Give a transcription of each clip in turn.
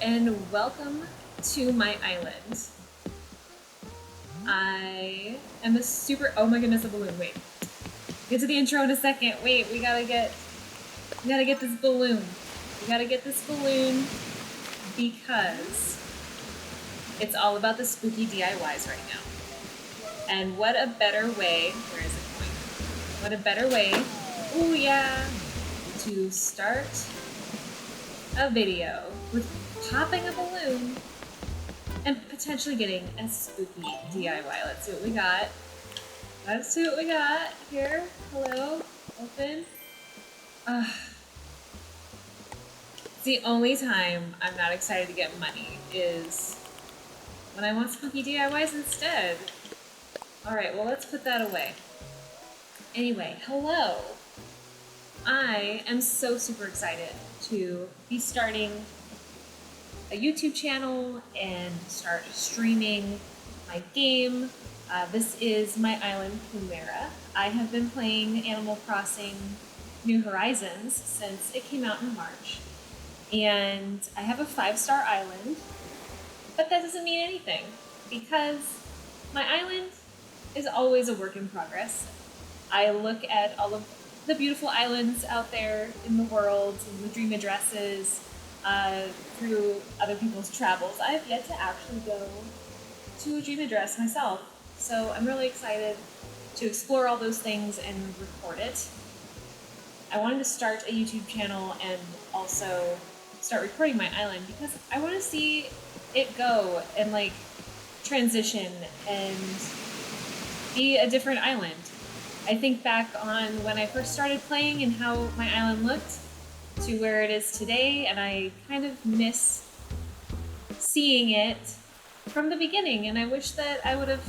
and welcome to my island. I am a super, oh my goodness, a balloon, wait. Get to the intro in a second, wait, we gotta get this balloon. We gotta get this balloon because it's all about the spooky DIYs right now. And what a better way, where is it going? What a better way, ooh yeah, to start a video with popping a balloon and potentially getting a spooky DIY. Let's see what we got. Let's see what we got here. Hello, open. It's the only time I'm not excited to get money is when I want spooky DIYs instead. Alright, well let's put that away. Anyway, hello. I am so super excited to be starting a YouTube channel and start streaming my game. This is my island, Plumeria. I have been playing Animal Crossing New Horizons since it came out in March. And I have a 5-star island, but that doesn't mean anything because my island is always a work in progress. I look at all of the beautiful islands out there in the world and the dream addresses through other people's travels. I have yet to actually go to a dream address myself, so I'm really excited to explore all those things and record it. I wanted to start a YouTube channel and also start recording my island because I want to see it go and like transition and be a different island. I think back on when I first started playing and how my island looked to where it is today, and I kind of miss seeing it from the beginning, and I wish that I would have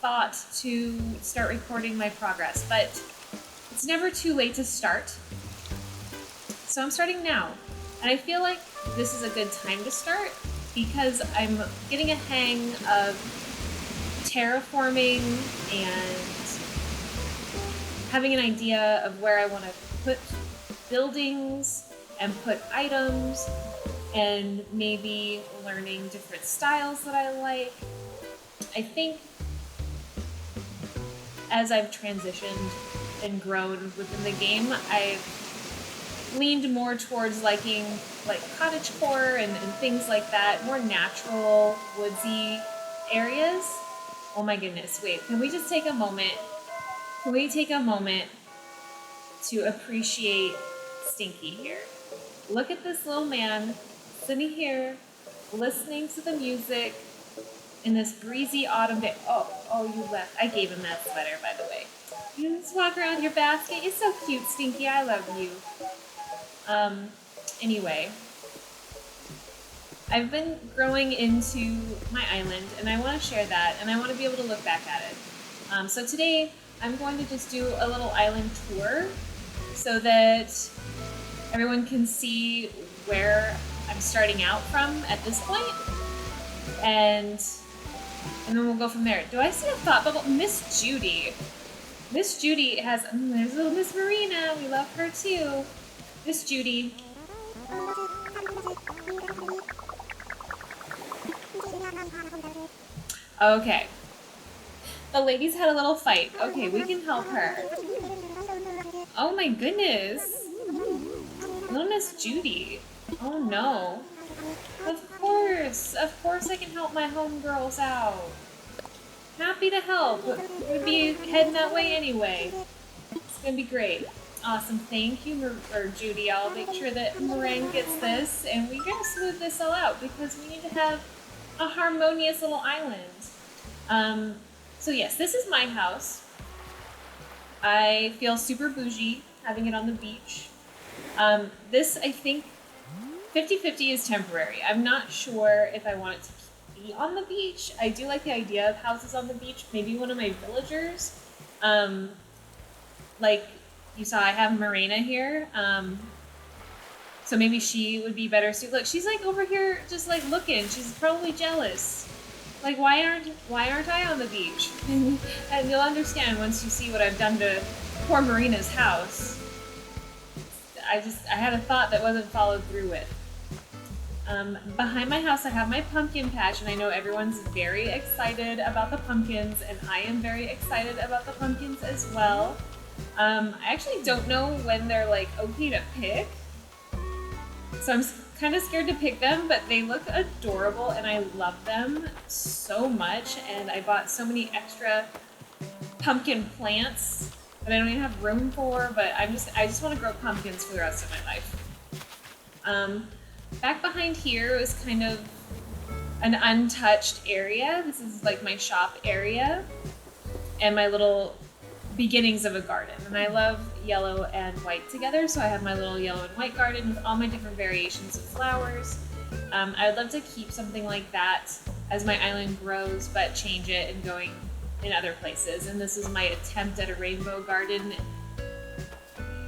thought to start recording my progress, but it's never too late to start. So I'm starting now, and I feel like this is a good time to start because I'm getting a hang of terraforming and having an idea of where I want to put buildings and put items and maybe learning different styles that I like. I think as I've transitioned and grown within the game, I've leaned more towards liking like cottagecore and things like that, more natural, woodsy areas. Oh my goodness, wait, can we just take a moment? Can we take a moment to appreciate Stinky here? Look at this little man sitting here, listening to the music in this breezy autumn day. Oh, you left. I gave him that sweater, by the way. You just walk around your basket. You're so cute, Stinky. I love you. Anyway, I've been growing into my island, and I want to share that, and I want to be able to look back at it. So today, I'm going to just do a little island tour so that everyone can see where I'm starting out from at this point, and then we'll go from there. Do I see a thought bubble? Miss Judy. Miss Judy has, there's little Miss Marina. We love her too. Miss Judy. Okay. The ladies had a little fight. Okay, we can help her. Oh my goodness. Little Miss Judy. Oh no. Of course I can help my homegirls out. Happy to help. We'll be heading that way anyway. It's gonna be great. Awesome, thank you, Judy. I'll make sure that Meringue gets this, and we're gonna smooth this all out because we need to have a harmonious little island. So yes, this is my house. I feel super bougie having it on the beach. This, I think, 50-50 is temporary. I'm not sure if I want it to be on the beach. I do like the idea of houses on the beach. Maybe one of my villagers. Like you saw, I have Marina here. So maybe she would be better suited. Look, she's like over here just like looking. She's probably jealous. Like, why aren't I on the beach? And you'll understand once you see what I've done to poor Marina's house. I had a thought that wasn't followed through with. Behind my house, I have my pumpkin patch, and I know everyone's very excited about the pumpkins, and I am very excited about the pumpkins as well. I actually don't know when they're like okay to pick, so I'm kind of scared to pick them, but they look adorable and I love them so much, and I bought so many extra pumpkin plants that I don't even have room for, but I just want to grow pumpkins for the rest of my life. Back behind here is kind of an untouched area. This is like my shop area and my little beginnings of a garden. And I love yellow and white together, so I have my little yellow and white garden with all my different variations of flowers. I would love to keep something like that as my island grows, but change it and going in other places. And this is my attempt at a rainbow garden.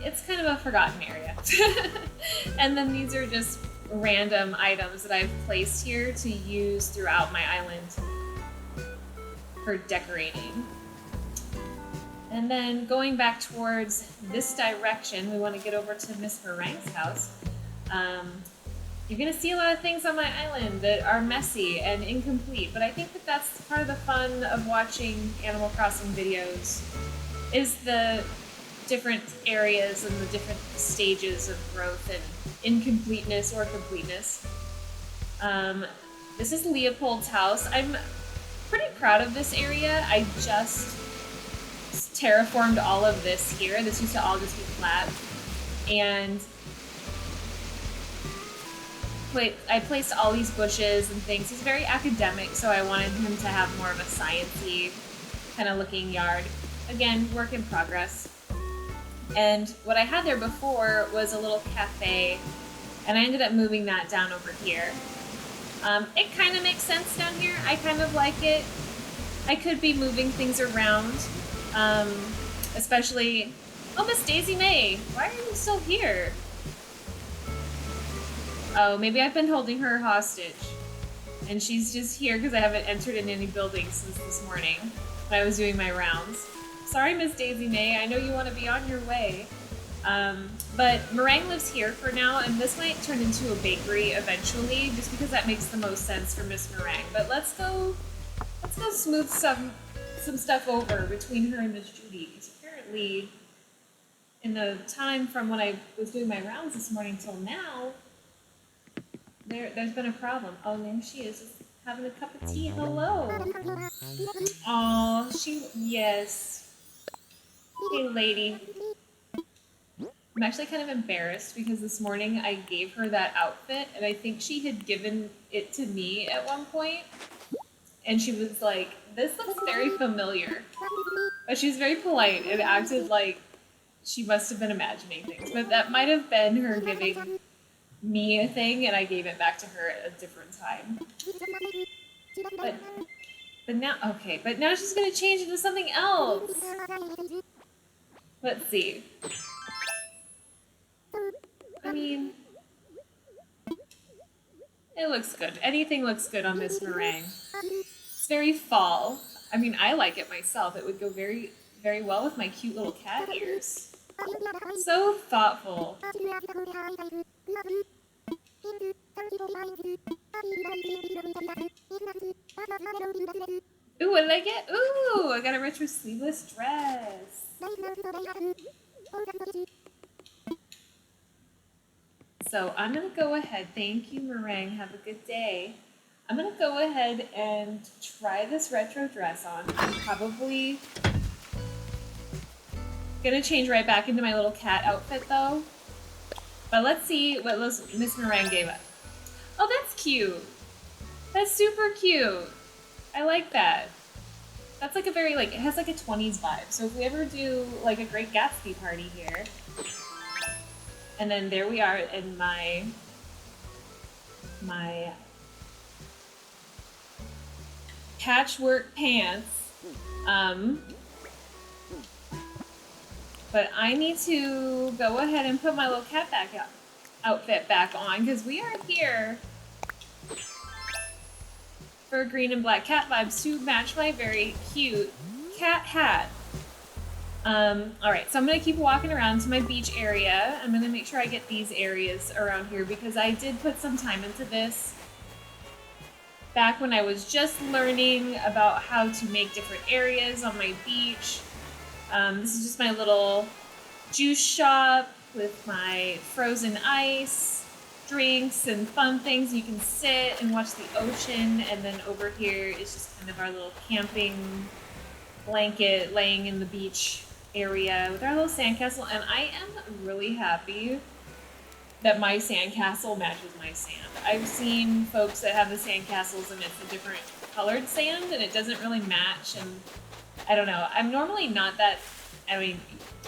It's kind of a forgotten area. And then these are just random items that I've placed here to use throughout my island for decorating. And then going back towards this direction, we want to get over to Miss Meringue's house. You're going to see a lot of things on my island that are messy and incomplete, but I think that that's part of the fun of watching Animal Crossing videos, is the different areas and the different stages of growth and incompleteness or completeness. This is Leopold's house. I'm pretty proud of this area. I just terraformed all of this here. This used to all just be flat. And I placed all these bushes and things. He's very academic, so I wanted him to have more of a sciencey kind of looking yard. Again, work in progress. And what I had there before was a little cafe, and I ended up moving that down over here. It kind of makes sense down here. I kind of like it. I could be moving things around, especially... Oh, Miss Daisy May, why are you still here? Oh, maybe I've been holding her hostage, and she's just here because I haven't entered in any buildings since this morning when I was doing my rounds. Sorry, Miss Daisy May, I know you want to be on your way. But Meringue lives here for now, and this might turn into a bakery eventually, just because that makes the most sense for Miss Meringue. But let's go smooth some stuff over between her and Miss Judy, because apparently in the time from when I was doing my rounds this morning till now, there's been a problem. Oh, there she is, just having a cup of tea. Hello. Oh, yes. Hey, lady. I'm actually kind of embarrassed because this morning I gave her that outfit, and I think she had given it to me at one point, and she was like, "This looks very familiar." But she's very polite and acted like she must have been imagining things, but that might have been her giving me a thing, and I gave it back to her at a different time. But now she's gonna change into something else. Let's see. I mean, it looks good. Anything looks good on Miss Meringue. It's very fall. I mean, I like it myself. It would go very, very well with my cute little cat ears. So thoughtful. Ooh, what did I get? Ooh, I got a retro sleeveless dress. So I'm going to go ahead. Thank you, Meringue. Have a good day. I'm going to go ahead and try this retro dress on. I'm probably going to change right back into my little cat outfit, though. But let's see what Miss Meringue gave us. Oh, that's cute. That's super cute. I like that. That's like a very, like, it has like a 20s vibe. So if we ever do like a Great Gatsby party here, and then there we are in my patchwork pants. But I need to go ahead and put my little cat outfit back on, because we are here for green and black cat vibes to match my very cute cat hat. All right, so I'm gonna keep walking around to my beach area. I'm gonna make sure I get these areas around here because I did put some time into this back when I was just learning about how to make different areas on my beach. This is just my little juice shop with my frozen ice, drinks, and fun things. You can sit and watch the ocean, and then over here is just kind of our little camping blanket laying in the beach area with our little sandcastle. And I am really happy that my sandcastle matches my sand. I've seen folks that have the sandcastles and it's a different colored sand and it doesn't really match, and I don't know. I'm normally not that, I mean,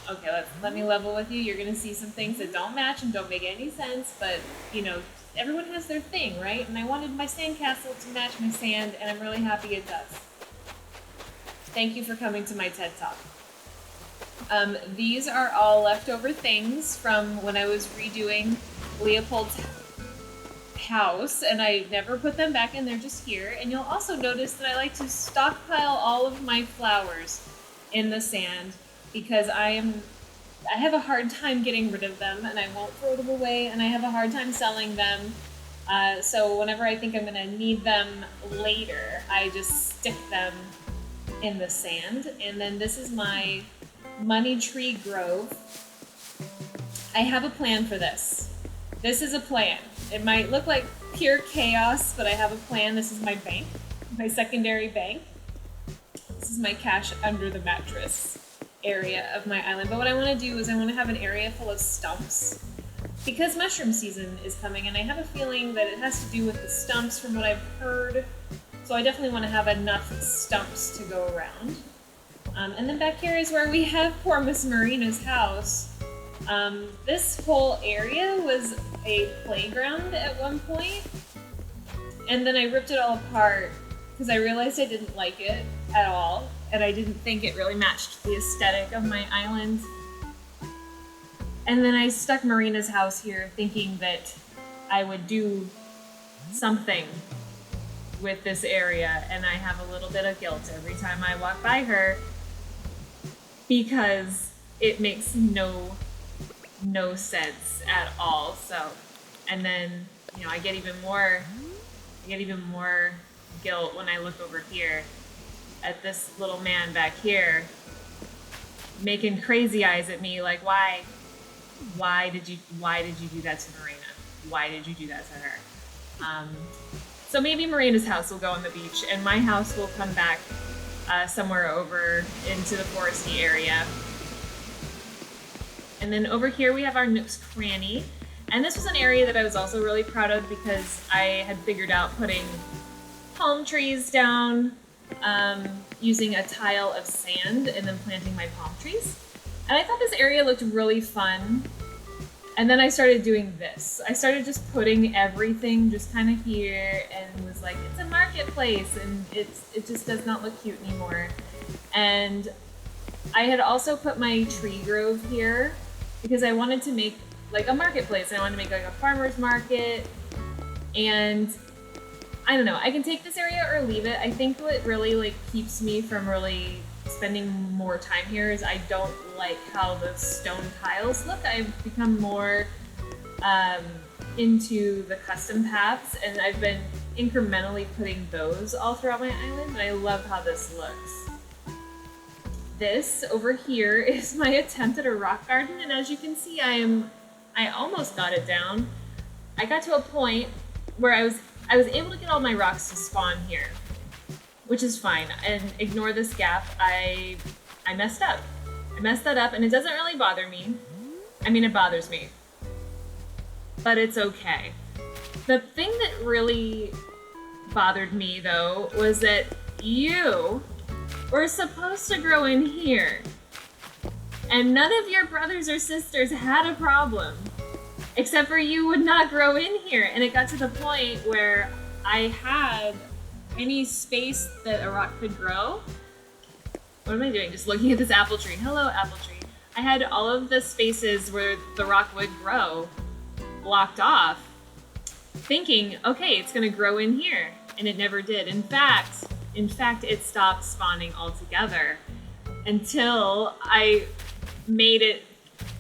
okay, let me level with you. You're gonna see some things that don't match and don't make any sense, but you know, everyone has their thing, right? And I wanted my sandcastle to match my sand, and I'm really happy it does. Thank you for coming to my TED Talk. These are all leftover things from when I was redoing Leopold's house, and I never put them back in, they're just here. And you'll also notice that I like to stockpile all of my flowers in the sand because I have a hard time getting rid of them, and I won't throw them away, and I have a hard time selling them. So whenever I think I'm gonna need them later, I just stick them in the sand. And then this is my money tree grove. I have a plan for this. This is a plan. It might look like pure chaos, but I have a plan. This is my bank, my secondary bank. This is my cash under the mattress area of my island. But what I want to do is I want to have an area full of stumps because mushroom season is coming, and I have a feeling that it has to do with the stumps from what I've heard. So I definitely want to have enough stumps to go around. And then back here is where we have poor Miss Marina's house. This whole area was a playground at one point, and then I ripped it all apart because I realized I didn't like it at all, and I didn't think it really matched the aesthetic of my island. And then I stuck Marina's house here thinking that I would do something with this area, and I have a little bit of guilt every time I walk by her because it makes no sense at all. So, and then, you know, I get even more guilt when I look over here at this little man back here making crazy eyes at me like, why did you do that to Marina? Why did you do that to her? So maybe Marina's house will go on the beach and my house will come back somewhere over into the foresty area. And then over here we have our Nook's Cranny. And this was an area that I was also really proud of because I had figured out putting palm trees down using a tile of sand and then planting my palm trees. And I thought this area looked really fun. And then I started doing this. I started just putting everything just kind of here and was like, it's a marketplace, and it just does not look cute anymore. And I had also put my tree grove here because I wanted to make like a marketplace. I wanted to make like a farmer's market. And I don't know, I can take this area or leave it. I think what really like keeps me from really spending more time here is I don't like how the stone tiles look. I've become more into the custom paths, and I've been incrementally putting those all throughout my island, and I love how this looks. This over here is my attempt at a rock garden, and as you can see, I almost got it down. I got to a point where I was able to get all my rocks to spawn here, which is fine. And ignore this gap. I messed up. I messed that up, and it doesn't really bother me. I mean, it bothers me, but it's okay. The thing that really bothered me, though, was that you were supposed to grow in here, and none of your brothers or sisters had a problem, except for you would not grow in here. And it got to the point where I had any space that a rock could grow. What am I doing? Just looking at this apple tree. Hello, apple tree. I had all of the spaces where the rock would grow blocked off, thinking, okay, it's gonna grow in here, and it never did. In fact, it stopped spawning altogether. until I made it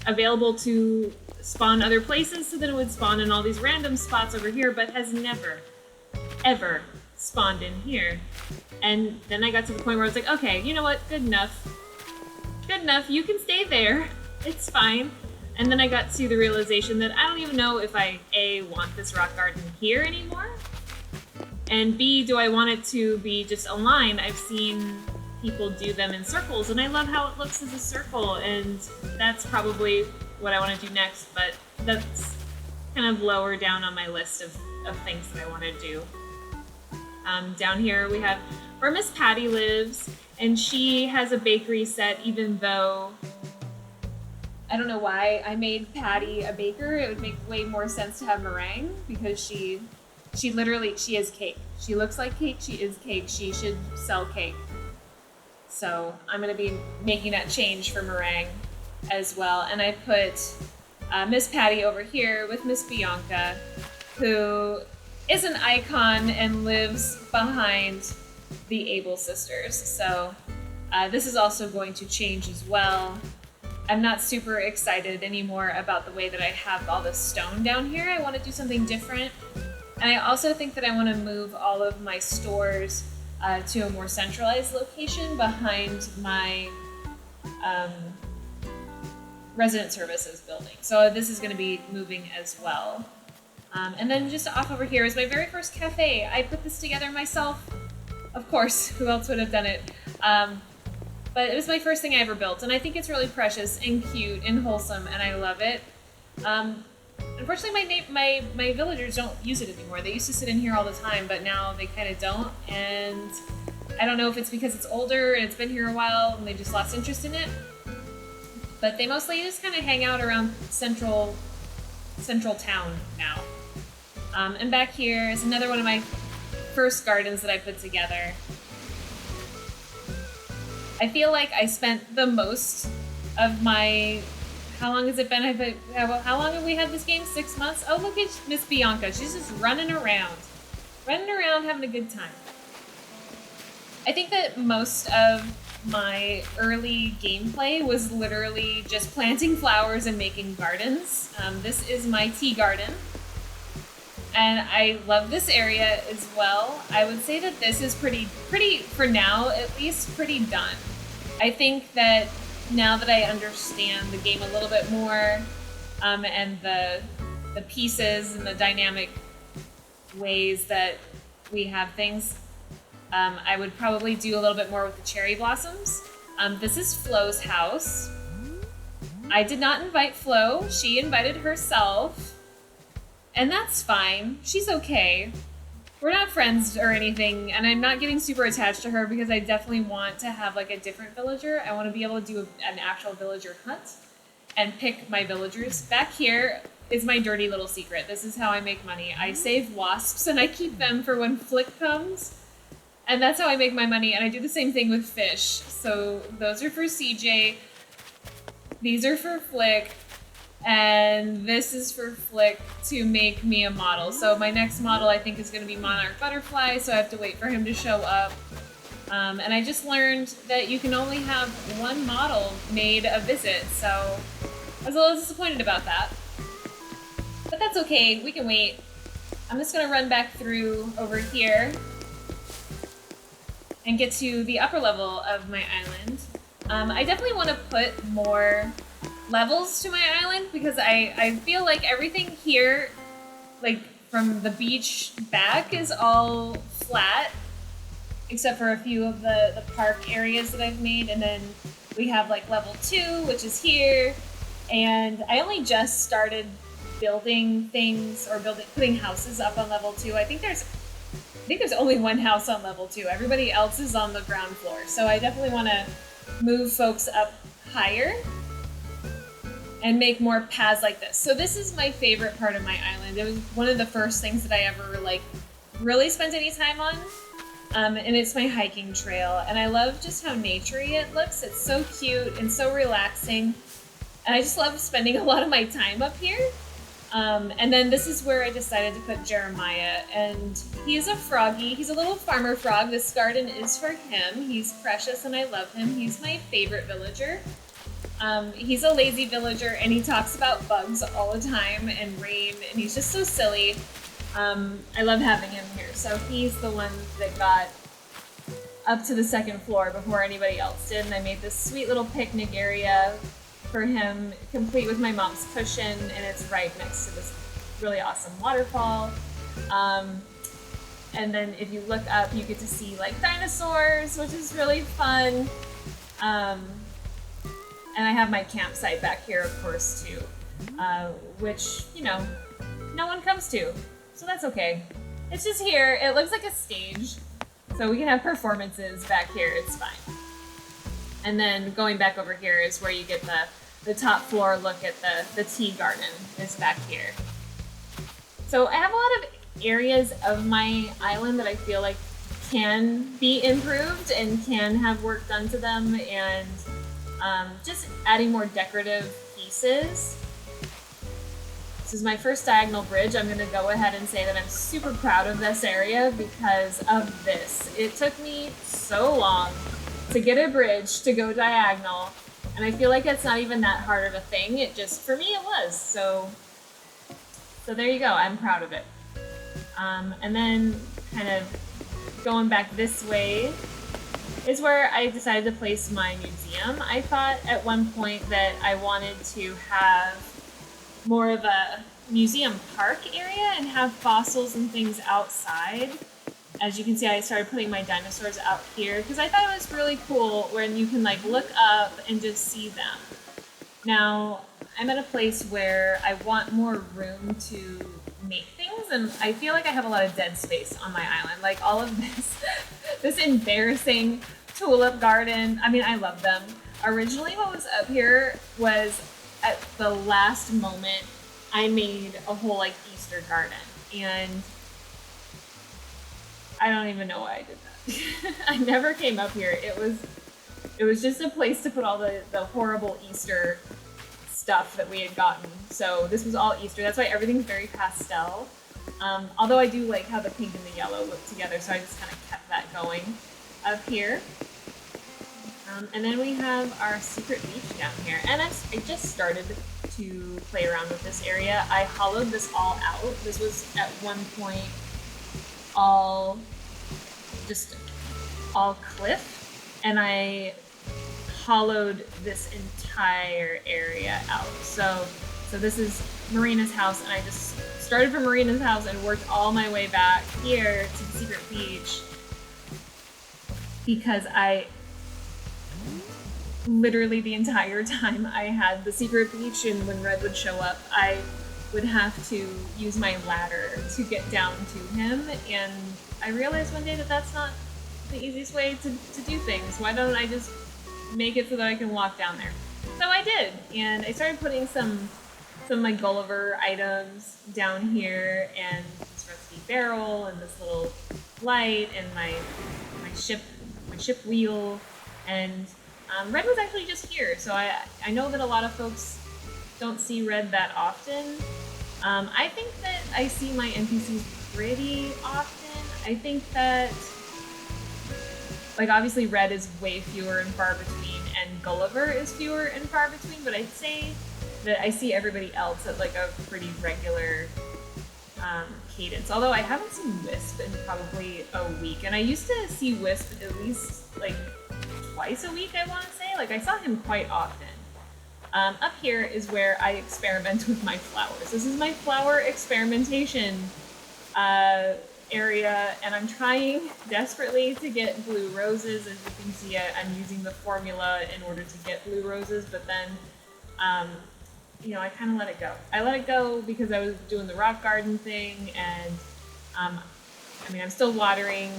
available to spawn other places, so that it would spawn in all these random spots over here, but has never, ever spawned in here. And then I got to the point where I was like, okay, you know what, good enough. Good enough, you can stay there. It's fine. And then I got to the realization that I don't even know if I, A, want this rock garden here anymore, and B, do I want it to be just a line? I've seen people do them in circles, and I love how it looks as a circle, and that's probably what I want to do next, but that's kind of lower down on my list of things that I want to do. Down here we have where Miss Patty lives, and she has a bakery set, even though I don't know why I made Patty a baker. It would make way more sense to have meringue, because she is cake. She looks like cake, she is cake, she should sell cake. So I'm gonna be making that change for meringue as well. And I put Miss Patty over here with Miss Bianca, who is an icon and lives behind the Able sisters. So this is also going to change as well. I'm not super excited anymore about the way that I have all this stone down here. I want to do something different. And I also think that I want to move all of my stores to a more centralized location behind my resident services building. So this is going to be moving as well. And then just off over here is my very first cafe. I put this together myself. Of course, who else would have done it? But it was my first thing I ever built, and I think it's really precious and cute and wholesome, and I love it. Unfortunately, my villagers don't use it anymore. They used to sit in here all the time, but now they kind of don't, and I don't know if it's because it's older and it's been here a while and they just lost interest in it. But they mostly just kind of hang out around central town now. And back here is another one of my first gardens that I put together. I feel like I spent the most of my... How long has it been? How long have we had this game? 6 months? Oh, look at Miss Bianca. She's just running around. Running around, having a good time. I think that most of my early gameplay was literally just planting flowers and making gardens. This is my tea garden. And I love this area as well. I would say that this is pretty, for now at least, pretty done. I think that now that I understand the game a little bit more, and the pieces and the dynamic ways that we have things, I would probably do a little bit more with the cherry blossoms. This is Flo's house. I did not invite Flo. She invited herself. And that's fine. She's okay. We're not friends or anything, and I'm not getting super attached to her because I definitely want to have like a different villager. I want to be able to do an actual villager hunt and pick my villagers. Back here is my dirty little secret. This is how I make money. I save wasps and I keep them for when Flick comes. And that's how I make my money, and I do the same thing with fish. So those are for CJ. These are for Flick. And this is for Flick to make me a model. So my next model I think is going to be Monarch Butterfly, so I have to wait for him to show up. And I just learned that you can only have one model made a visit, so I was a little disappointed about that. But that's okay, we can wait. I'm just going to run back through over here and get to the upper level of my island. I definitely want to put more levels to my island because I feel like everything here, like from the beach back, is all flat except for a few of the park areas that I've made, and then we have like level 2, which is here, and I only just started building things or putting houses up on level 2. I think there's only one house on level 2. Everybody else is on the ground floor, so I definitely want to move folks up higher and make more paths like this. So this is my favorite part of my island. It was one of the first things that I ever like really spent any time on. And it's my hiking trail. And I love just how naturey it looks. It's so cute and so relaxing. And I just love spending a lot of my time up here. And then this is where I decided to put Jeremiah, and he's a froggy. He's a little farmer frog. This garden is for him. He's precious and I love him. He's my favorite villager. He's a lazy villager and he talks about bugs all the time and rain, and he's just so silly. I love having him here. So he's the one that got up to the second floor before anybody else did, and I made this sweet little picnic area for him, complete with my mom's cushion, and it's right next to this really awesome waterfall. And then if you look up, you get to see like dinosaurs, which is really fun. And I have my campsite back here, of course, too, which, you know, no one comes to, so that's okay. It's just here. It looks like a stage, so we can have performances back here. It's fine. And then going back over here is where you get the top floor look at the tea garden is back here. So I have a lot of areas of my island that I feel like can be improved and can have work done to them, and just adding more decorative pieces. This is my first diagonal bridge. I'm going to go ahead and say that I'm super proud of this area because of this. It took me so long to get a bridge to go diagonal, and I feel like it's not even that hard of a thing. It just, for me, it was. So there you go. I'm proud of it. And then kind of going back this way is where I decided to place my museum. I thought at one point that I wanted to have more of a museum park area and have fossils and things outside. As you can see, I started putting my dinosaurs out here because I thought it was really cool when you can like look up and just see them. Now, I'm at a place where I want more room to make things, and I feel like I have a lot of dead space on my island. Like all of this embarrassing tulip garden. I mean, I love them. Originally what was up here was, at the last moment, I made a whole like Easter garden, and I don't even know why I did that. I never came up here. It was just a place to put all the horrible Easter stuff that we had gotten. So this was all Easter. That's why everything's very pastel. Although I do like how the pink and the yellow look together, so I just kind of kept that going up here. And then we have our secret beach down here. And I just started to play around with this area. I hollowed this all out. This was at one point all cliff, and I hollowed this entire area out. So this is Marina's house, and I just started from Marina's house and worked all my way back here to the secret beach because I literally the entire time I had the secret beach, and when Red would show up, I would have to use my ladder to get down to him, and I realized one day that that's not the easiest way to do things. Why don't I just make it so that I can walk down there? So I did, and I started putting some of my Gulliver items down here, and this rusty barrel, and this little light, and my ship wheel, and Red was actually just here, so I know that a lot of folks don't see Red that often. I think that I see my NPCs pretty often. I think that, like, obviously Red is way fewer and far between, and Gulliver is fewer and far between, but I'd say that I see everybody else at like a pretty regular cadence. Although I haven't seen Wisp in probably a week, and I used to see Wisp at least like twice a week, I want to say. Like, I saw him quite often. Up here is where I experiment with my flowers. This is my flower experimentation area, and I'm trying desperately to get blue roses. As you can see, I'm using the formula in order to get blue roses, but then, you know, I kind of let it go. I let it go because I was doing the rock garden thing, and I mean, I'm still watering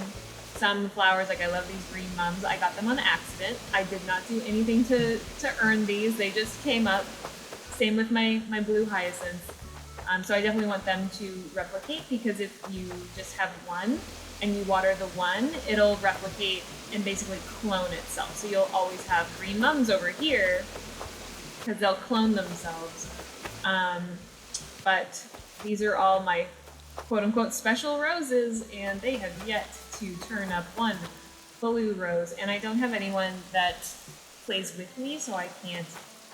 some flowers. Like, I love these green mums. I got them on accident. I did not do anything to earn these. They just came up. Same with my blue hyacinths. So I definitely want them to replicate, because if you just have one and you water the one, it'll replicate and basically clone itself. So you'll always have green mums over here because they'll clone themselves. but these are all my quote-unquote special roses, and they have yet to turn up one blue rose, and I don't have anyone that plays with me, so I can't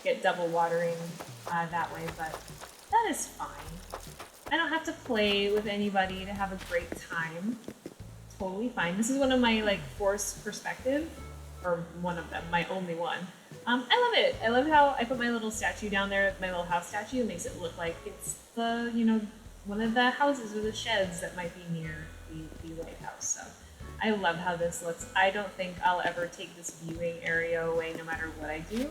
get double watering that way, but that is fine. I don't have to play with anybody to have a great time. Totally fine. This is one of my like forced perspective, or one of them, my only one. I love it. I love how I put my little statue down there, my little house statue. It makes it look like it's the, you know, one of the houses or the sheds that might be near the lighthouse. So I love how this looks. I don't think I'll ever take this viewing area away no matter what I do,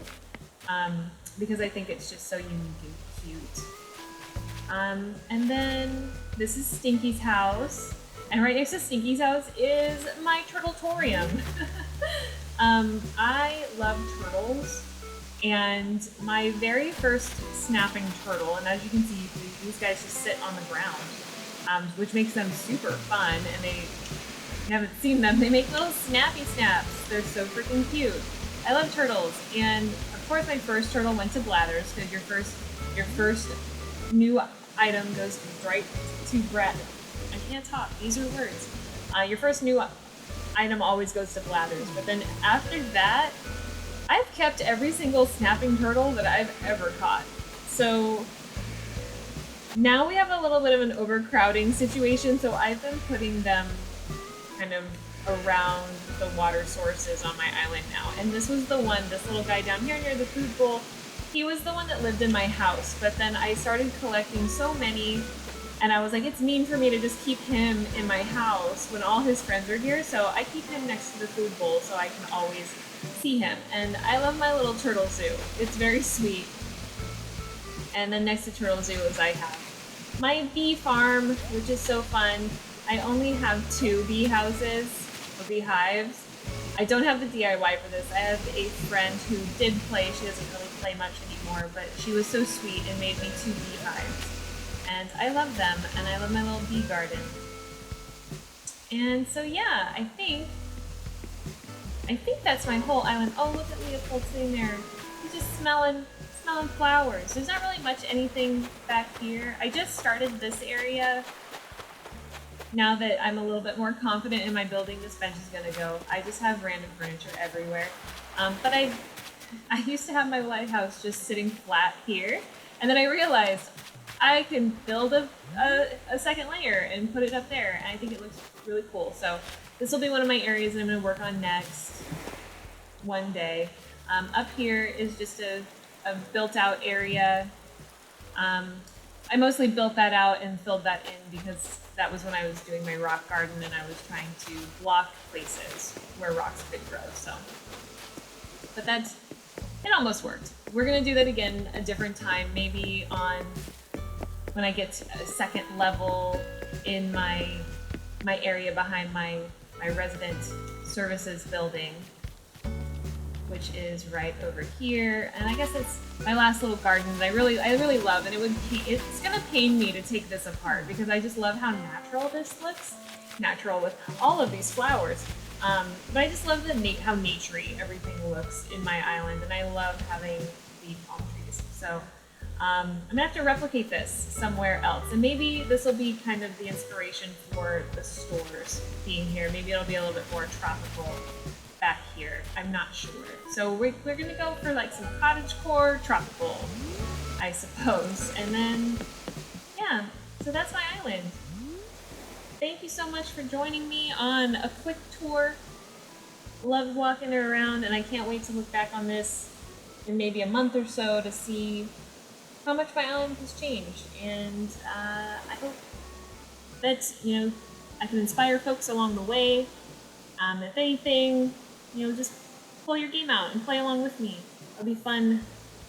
because I think it's just so unique and cute. And then this is Stinky's house. And right next to Stinky's house is my turtletorium. I love turtles, and my very first snapping turtle, and as you can see, these guys just sit on the ground, which makes them super fun, and if you haven't seen them, they make little snappy snaps. They're so freaking cute. I love turtles, and of course my first turtle went to Blathers, because your first new item goes right to Brett. I can't talk, these are words. Your first new item always goes to Blathers, but then after that, I've kept every single snapping turtle that I've ever caught. So now we have a little bit of an overcrowding situation, so I've been putting them kind of around the water sources on my island now. And this was the one, this little guy down here near the food bowl, he was the one that lived in my house, but then I started collecting so many, and I was like, it's mean for me to just keep him in my house when all his friends are here, so I keep him next to the food bowl so I can always see him. And I love my little turtle zoo. It's very sweet. And then next to Turtle Zoo is I have my bee farm, which is so fun. I only have 2 bee houses, or beehives. I don't have the DIY for this. I have a friend who did play. She doesn't really play much anymore, but she was so sweet and made me 2 beehives. And I love them, and I love my little bee garden. And so yeah, I think that's my whole island. Oh, look at Leopold sitting there. He's just smelling flowers. There's not really much anything back here. I just started this area. Now that I'm a little bit more confident in my building, this bench is gonna go. I just have random furniture everywhere. But I used to have my lighthouse just sitting flat here, and then I realized I can build a second layer and put it up there, and I think it looks really cool. So this will be one of my areas that I'm going to work on next one day. Up here is just a built-out area. I mostly built that out and filled that in because that was when I was doing my rock garden and I was trying to block places where rocks could grow. So, but it almost worked. We're going to do that again a different time, maybe on when I get to a second level in my area behind my resident services building, which is right over here. And I guess it's my last little garden that I really love, and it's gonna pain me to take this apart because I just love how natural this looks. Natural with all of these flowers. But I just love how naturey everything looks in my island, and I love having the palm trees. So I'm gonna have to replicate this somewhere else, and maybe this will be kind of the inspiration for the stores being here. Maybe it'll be a little bit more tropical back here. I'm not sure. So we're gonna go for like some cottagecore tropical, I suppose, and then yeah. So that's my island. Thank you so much for joining me on a quick tour. Loved walking around, and I can't wait to look back on this in maybe a month or so to see how much my island has changed, and I hope that, I can inspire folks along the way. If anything, just pull your game out and play along with me. It'll be fun.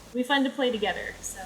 It'll be fun to play together. So